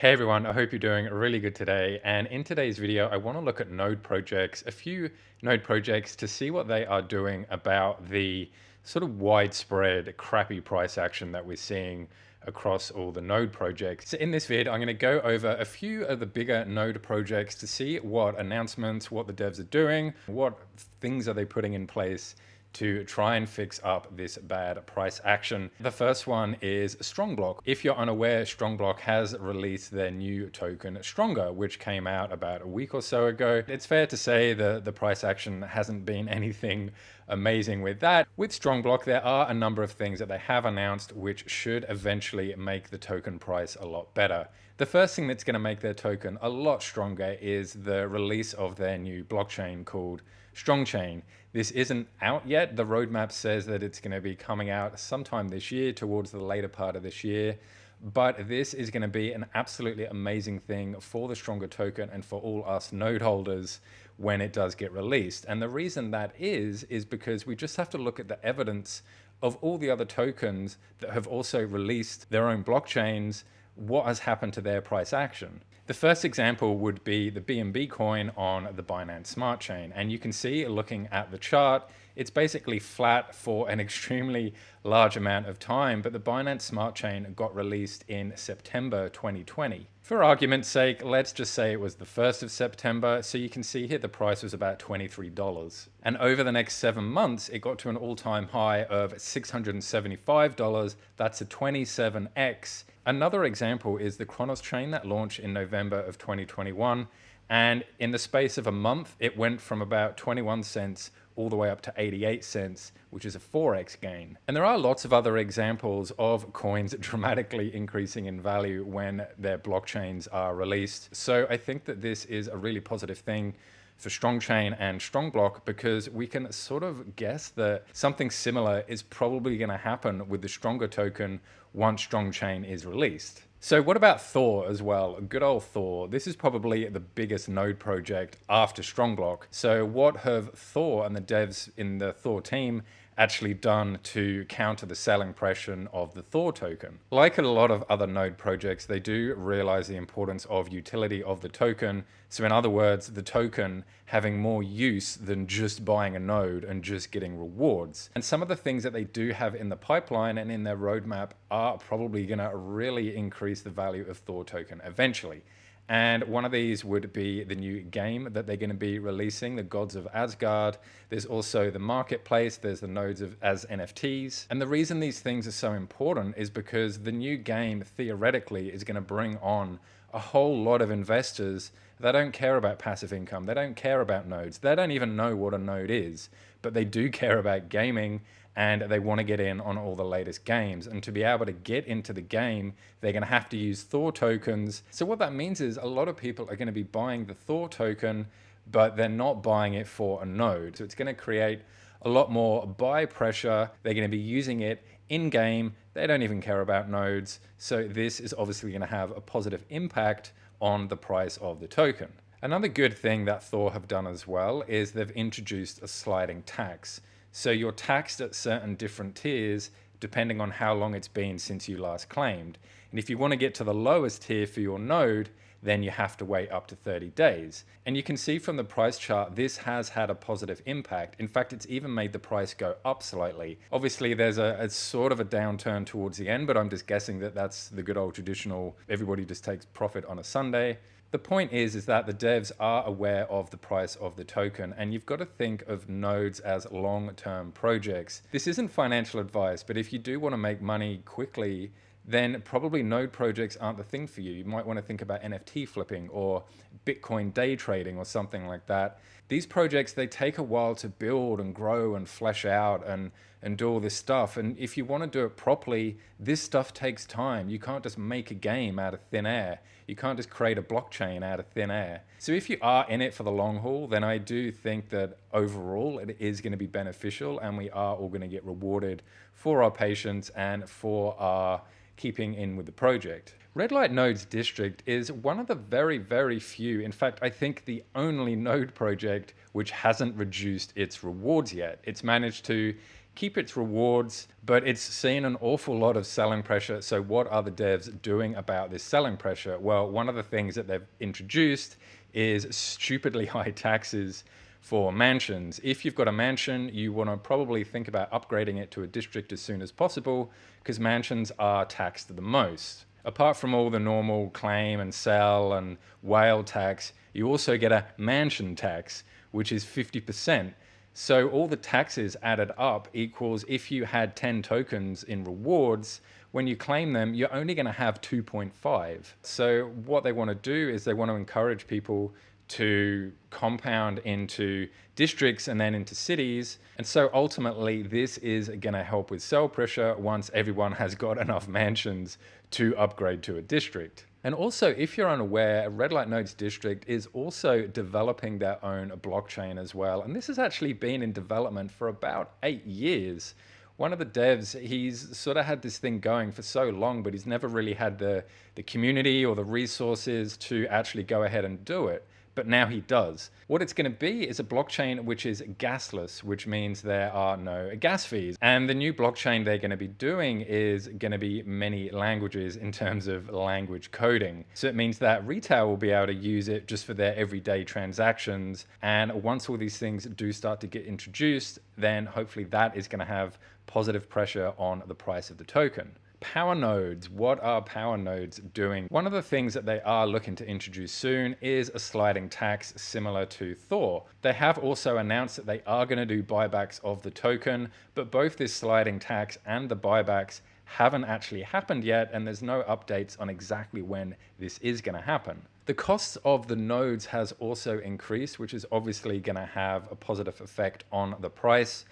Hey everyone, I hope you're doing really good today. And in today's video, I want to look at node projects, a few node projects to see what they are doing about the sort of widespread crappy price action that we're seeing across all the node projects. So in this vid, I'm going to go over a few of the bigger node projects to see what announcements, what the devs are doing, what things are they putting in place to try and fix up this bad price action. The first one is Strongblock. If you're unaware, Strongblock has released their new token Stronger, which came out about a week or so ago. It's fair to say the price action hasn't been anything amazing with that. With Strongblock, there are a number of things that they have announced which should eventually make the token price a lot better. The first thing that's going to make their token a lot stronger is the release of their new blockchain called Strongchain. This isn't out yet. The roadmap says that it's going to be coming out sometime this year, towards the later part of this year. But this is going to be an absolutely amazing thing for the Stronger token and for all us node holders when it does get released. And the reason that is because we just have to look at the evidence of all the other tokens that have also released their own blockchains, what has happened to their price action. The first example would be the BNB coin on the Binance Smart Chain. And you can see, looking at the chart, it's basically flat for an extremely large amount of time, but the Binance Smart Chain got released in September 2020. For argument's sake, let's just say it was the 1st of September, so you can see here the price was about $23. And over the next 7 months, it got to an all-time high of $675. That's a 27x. Another example is the Kronos chain that launched in November of 2021. And in the space of a month, it went from about 21 cents all the way up to 88 cents, which is a 4x gain. And there are lots of other examples of coins dramatically increasing in value when their blockchains are released. So I think that this is a really positive thing for Strongchain and Strongblock, because we can sort of guess that something similar is probably going to happen with the Stronger token once Strongchain is released. So what about Thor as well? Good old Thor. This is probably the biggest node project after Strongblock. So what have Thor and the devs in the Thor team actually done to counter the selling pressure of the Thor token? Like a lot of other node projects, they do realize the importance of utility of the token. So in other words, the token having more use than just buying a node and just getting rewards. And some of the things that they do have in the pipeline and in their roadmap are probably going to really increase the value of Thor token eventually. And one of these would be the new game that they're going to be releasing, the Gods of Asgard. There's also the marketplace, there's the nodes as NFTs. And the reason these things are so important is because the new game theoretically is going to bring on a whole lot of investors that don't care about passive income. They don't care about nodes. They don't even know what a node is, but they do care about gaming, and they want to get in on all the latest games. And to be able to get into the game, they're going to have to use Thor tokens. So what that means is a lot of people are going to be buying the Thor token, but they're not buying it for a node. So it's going to create a lot more buy pressure. They're going to be using it in game. They don't even care about nodes. So this is obviously going to have a positive impact on the price of the token. Another good thing that Thor have done as well is they've introduced a sliding tax. So you're taxed at certain different tiers depending on how long it's been since you last claimed. And if you want to get to the lowest tier for your node, then you have to wait up to 30 days. And you can see from the price chart, this has had a positive impact. In fact, it's even made the price go up slightly. Obviously, there's a sort of a downturn towards the end, but I'm just guessing that that's the good old traditional, everybody just takes profit on a Sunday. The point is that the devs are aware of the price of the token, and you've got to think of nodes as long-term projects. This isn't financial advice, but if you do want to make money quickly, then probably node projects aren't the thing for you. You might want to think about NFT flipping or Bitcoin day trading or something like that. These projects, they take a while to build and grow and flesh out and do all this stuff. And if you want to do it properly, this stuff takes time. You can't just make a game out of thin air. You can't just create a blockchain out of thin air. So if you are in it for the long haul, then I do think that overall it is going to be beneficial, and we are all going to get rewarded for our patience and for our keeping in with the project. Redlight Nodes District is one of the very, very few, in fact, I think the only node project which hasn't reduced its rewards yet. It's managed to keep its rewards, but it's seen an awful lot of selling pressure. So what are the devs doing about this selling pressure? Well, one of the things that they've introduced is stupidly high taxes for mansions. If you've got a mansion, you want to probably think about upgrading it to a district as soon as possible, because mansions are taxed the most. Apart from all the normal claim and sell and whale tax, you also get a mansion tax, which is 50%. So all the taxes added up equals, if you had 10 tokens in rewards, when you claim them, you're only going to have 2.5. So what they want to do is they want to encourage people to compound into districts and then into cities. And so ultimately, this is going to help with sell pressure once everyone has got enough mansions to upgrade to a district. And also, if you're unaware, Redlight Node's district is also developing their own blockchain as well. And this has actually been in development for about 8 years. One of the devs, he's sort of had this thing going for so long, but he's never really had the community or the resources to actually go ahead and do it. But now he does. What it's going to be is a blockchain which is gasless, which means there are no gas fees. And the new blockchain they're going to be doing is going to be many languages in terms of language coding. So it means that retail will be able to use it just for their everyday transactions. And once all these things do start to get introduced, then hopefully that is going to have positive pressure on the price of the token. Power nodes. What are power nodes doing? One of the things that they are looking to introduce soon is a sliding tax similar to Thor. They have also announced that they are going to do buybacks of the token, but both this sliding tax and the buybacks haven't actually happened yet, and there's no updates on exactly when this is going to happen. The costs of the nodes has also increased, which is obviously going to have a positive effect on the price.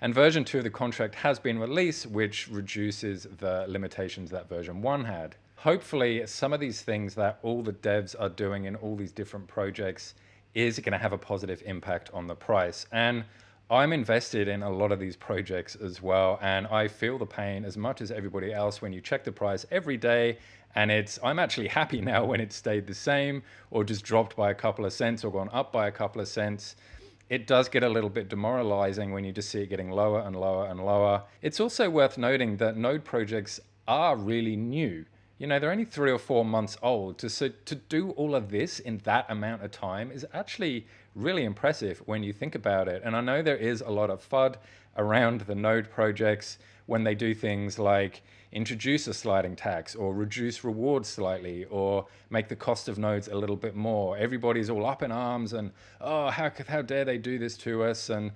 And version 2 of the contract has been released, which reduces the limitations that version 1 had. Hopefully, some of these things that all the devs are doing in all these different projects is going to have a positive impact on the price. And I'm invested in a lot of these projects as well, and I feel the pain as much as everybody else when you check the price every day, and I'm actually happy now when it stayed the same or just dropped by a couple of cents or gone up by a couple of cents. It does get a little bit demoralizing when you just see it getting lower and lower and lower. It's also worth noting that node projects are really new. You know, they're only 3 or 4 months old. So to do all of this in that amount of time is actually really impressive when you think about it. And I know there is a lot of FUD around the node projects when they do things like introduce a sliding tax or reduce rewards slightly or make the cost of nodes a little bit more. Everybody's all up in arms and, oh, how dare they do this to us? And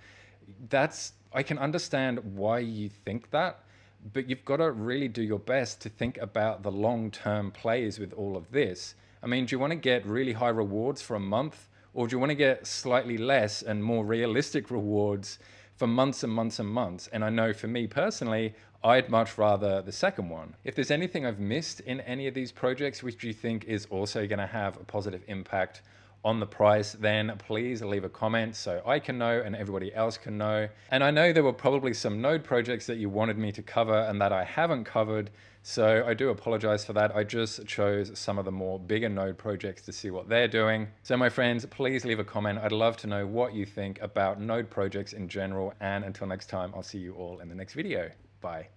I can understand why you think that, but you've got to really do your best to think about the long-term plays with all of this. I mean, do you want to get really high rewards for a month, or do you want to get slightly less and more realistic rewards for months and months and months? And I know for me personally, I'd much rather the second one. If there's anything I've missed in any of these projects which you think is also going to have a positive impact on the price, then please leave a comment so I can know and everybody else can know. And I know there were probably some node projects that you wanted me to cover and that I haven't covered, so I do apologize for that. I just chose some of the more bigger node projects to see what they're doing. So my friends, please leave a comment. I'd love to know what you think about node projects in general. And until next time, I'll see you all in the next video. Bye.